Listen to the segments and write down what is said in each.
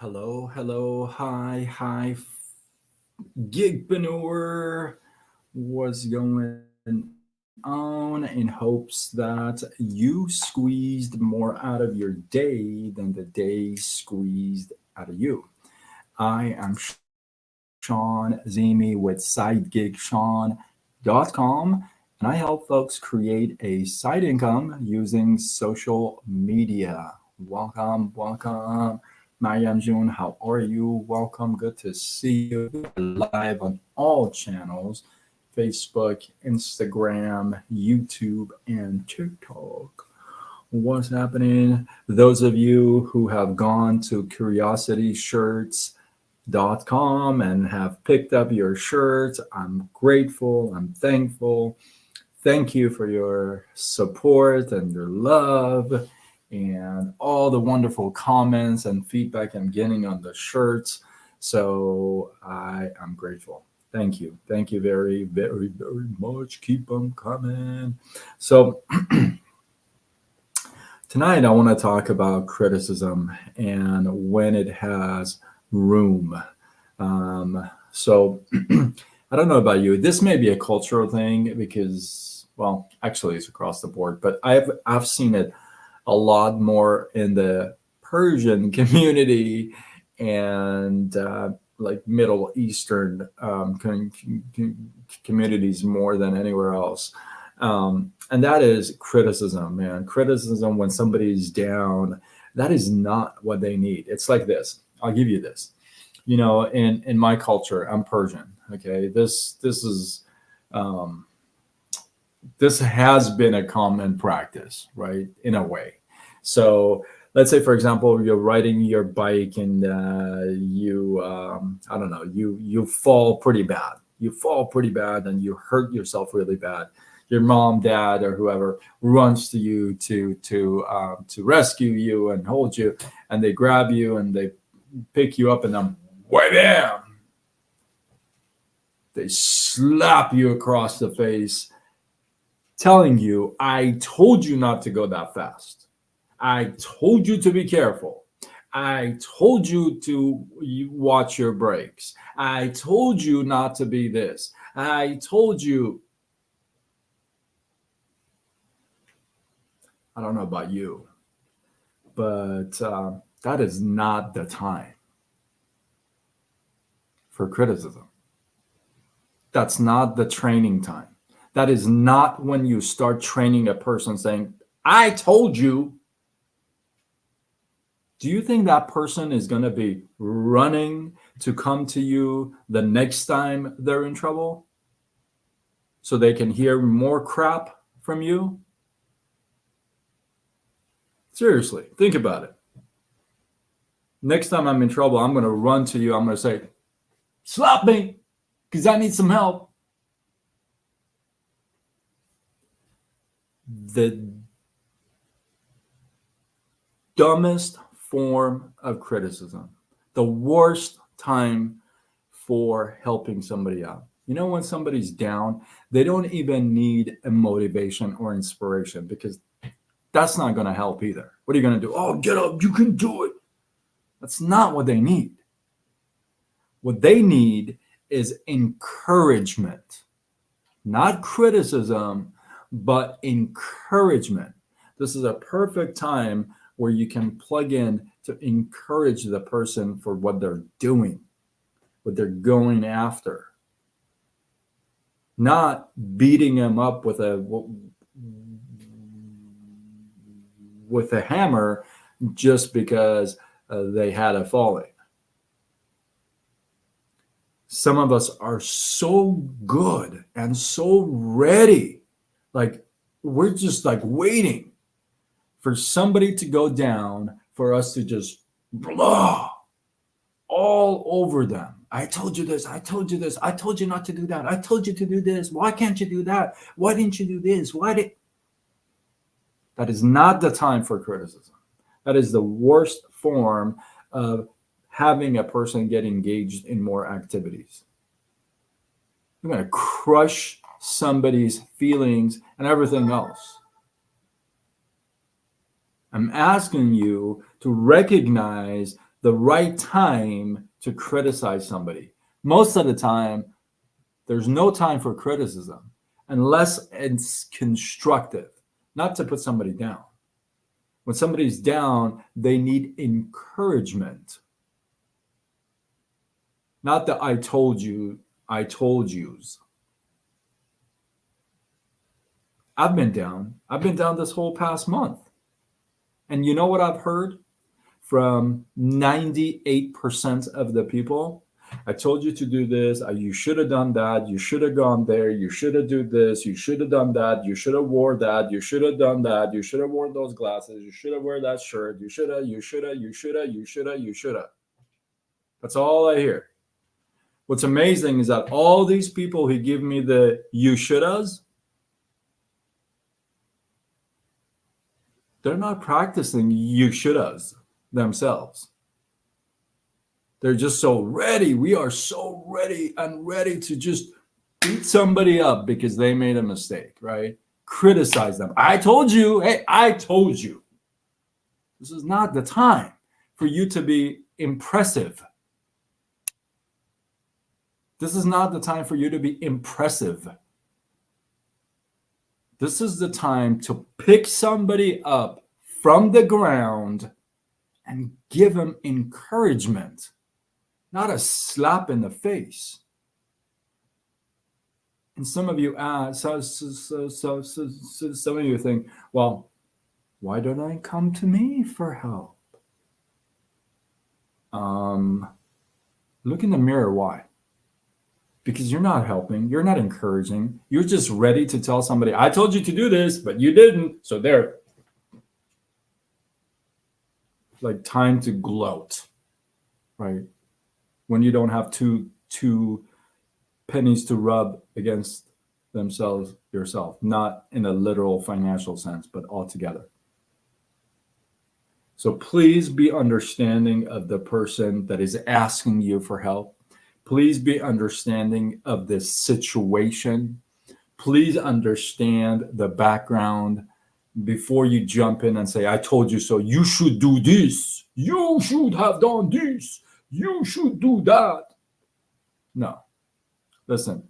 Hello, hello, hi, gigpreneur. What's going on? In hopes that you squeezed more out of your day than the day squeezed out of you. I am Sean Zimi with SideGigSean.com, and I help folks create a side income using social media. Welcome. Mariam June, how are you? Welcome. Good to see you. We are live on all channels: Facebook, Instagram, YouTube, and TikTok. What's happening? Those of you who have gone to curiosity.shirts.com and have picked up your shirts, I'm grateful. I'm thankful. Thank you for your support and your love and all the wonderful comments and feedback I'm getting on the shirts. So I am grateful. Thank you. Thank you very much. Keep them coming. So tonight I want to talk about criticism and when it has room. So I don't know about you. This may be a cultural thing because, well, actually, it's across the board. But I've seen it a lot more in the Persian community and like Middle Eastern communities more than anywhere else. And that is criticism, man. Criticism when somebody's down, that is not what they need. It's like this. I'll give you this. In my culture, I'm Persian. Okay, um, this has been a common practice, right? In a way. So let's say, for example, you're riding your bike and I don't know, you fall pretty bad. You fall pretty bad and you hurt yourself really bad. Your mom, dad, or whoever runs to you to rescue you and hold you, and they grab you and they pick you up and then wham, they slap you across the face, telling you, I told you not to go that fast. I told you to be careful. I told you to watch your brakes. I told you not to be this. I told you. I don't know about you, but that is not the time for criticism. That's not the training time. That is not when you start training a person saying, I told you. Do you think that person is going to be running to come to you the next time they're in trouble so they can hear more crap from you? Seriously, think about it. Next time I'm in trouble, I'm going to run to you. I'm going to say, slap me because I need some help. The dumbest form of criticism, the worst time for helping somebody out. When somebody's down, they don't even need a motivation or inspiration because that's not going to help either. What are you going to do? Oh, get up, you can do it. That's not what they need. What they need is encouragement, not criticism, but encouragement. This is a perfect time where you can plug in to encourage the person for what they're doing, what they're going after. Not beating them up with a hammer just because they had a falling. Some of us are so good and so ready, like we're just like waiting for somebody to go down for us to just blah all over them. I told you this. I told you this. I told you not to do that. I told you to do this. Why can't you do that? Why didn't you do this? That is not the time for criticism. That is the worst form of having a person get engaged in more activities. You're going to crush somebody's feelings and everything else. I'm asking you to recognize the right time to criticize somebody. Most of the time, there's no time for criticism unless it's constructive, not to put somebody down. When somebody's down, they need encouragement. Not the I told yous. I've been down. I've been down this whole past month. And you know what I've heard from 98% of the people? I told you to do this. You should have done that. You should have gone there. You should have done this. You should have done that. You should have wore that. You should have done that. You should have worn those glasses. You should have wear that shirt. You should have. That's all I hear. What's amazing is that all these people who give me the you shouldas, they're not practicing you shouldas themselves. They're just so ready. We are so ready to just beat somebody up because they made a mistake, right? Criticize them. I told you. Hey, I told you. This is not the time for you to be impressive. This is not the time for you to be impressive. This is the time to pick somebody up from the ground and give them encouragement, not a slap in the face. And some of you ask, some of you think, well, why don't I come to me for help? Look in the mirror. Why? Because you're not helping. You're not encouraging. You're just ready to tell somebody, I told you to do this, but you didn't. So there. Like time to gloat, right? When you don't have two pennies to rub against yourself, not in a literal financial sense, but altogether. So please be understanding of the person that is asking you for help. Please be understanding of this situation. Please understand the background before you jump in and say, I told you so. You should do this. You should have done this. You should do that. No. Listen,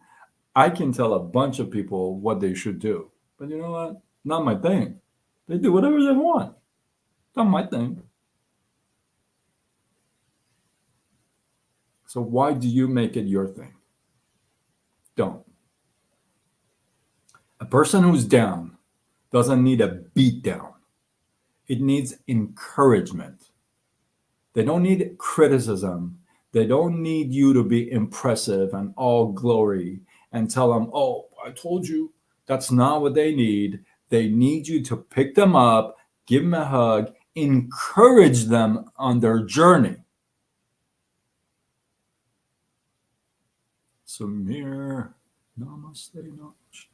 I can tell a bunch of people what they should do. But you know what? Not my thing. They do whatever they want. Not my thing. So why do you make it your thing? Don't. A person who's down doesn't need a beat down. It needs encouragement. They don't need criticism. They don't need you to be impressive and all glory and tell them, oh, I told you. That's not what they need. They need you to pick them up, give them a hug, encourage them on their journey. Samir, namaste, namaste.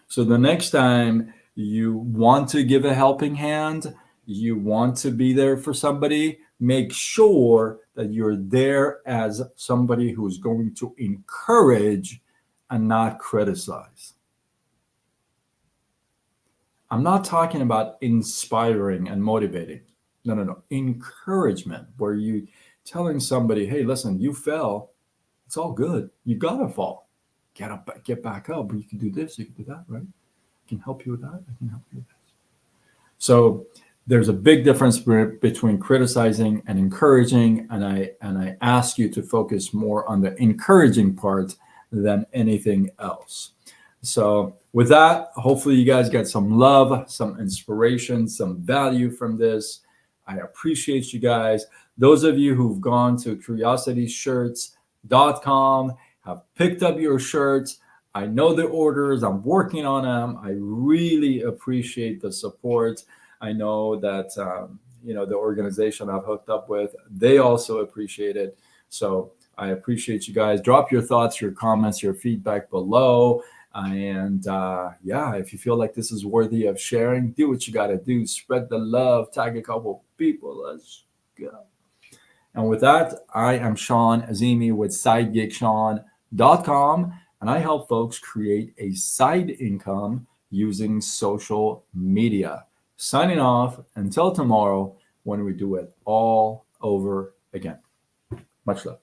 So the next time you want to give a helping hand, you want to be there for somebody, make sure that you're there as somebody who's going to encourage and not criticize. I'm not talking about inspiring and motivating. No. Encouragement, where you telling somebody, hey, listen, you fell. It's all good. You gotta fall. Get up, get back up. You can do this, you can do that, right? I can help you with that. I can help you with this. So there's a big difference between criticizing and encouraging, and I ask you to focus more on the encouraging part than anything else. So with that, hopefully you guys get some love, some inspiration, some value from this. I appreciate you guys. Those of you who've gone to curiositysshirts.com, have picked up your shirts. I know the orders. I'm working on them. I really appreciate the support. I know that the organization I've hooked up with, they also appreciate it. So I appreciate you guys. Drop your thoughts, your comments, your feedback below. And if you feel like this is worthy of sharing, do what you got to do. Spread the love. Tag a couple people. Let's go. And with that, I am Sean Azimi with SideGigSean.com, and I help folks create a side income using social media. Signing off until tomorrow when we do it all over again. Much love.